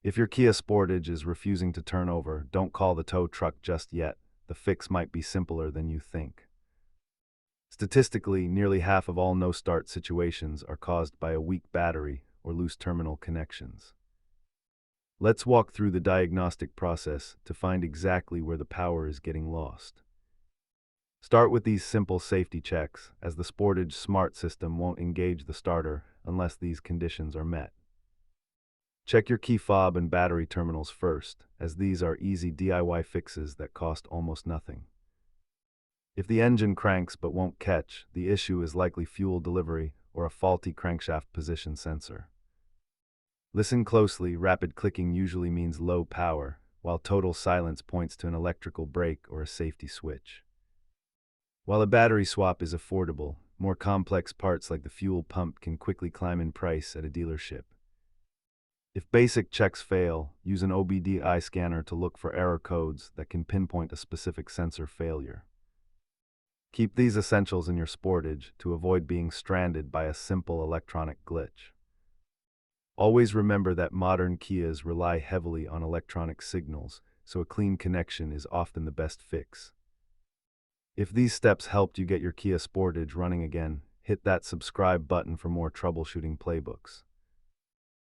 If your Kia Sportage is refusing to turn over, don't call the tow truck just yet. The fix might be simpler than you think. Statistically, nearly half of all no-start situations are caused by a weak battery or loose terminal connections. Let's walk through the diagnostic process to find exactly where the power is getting lost. Start with these simple safety checks, as the Sportage Smart System won't engage the starter unless these conditions are met. Check your key fob and battery terminals first, as these are easy DIY fixes that cost almost nothing. If the engine cranks but won't catch, the issue is likely fuel delivery or a faulty crankshaft position sensor. Listen closely. Rapid clicking usually means low power, while total silence points to an electrical break or a safety switch. While a battery swap is affordable, more complex parts like the fuel pump can quickly climb in price at a dealership. If basic checks fail, use an OBD-I scanner to look for error codes that can pinpoint a specific sensor failure. Keep these essentials in your Sportage to avoid being stranded by a simple electronic glitch. Always remember that modern Kias rely heavily on electronic signals, so a clean connection is often the best fix. If these steps helped you get your Kia Sportage running again, hit that subscribe button for more troubleshooting playbooks.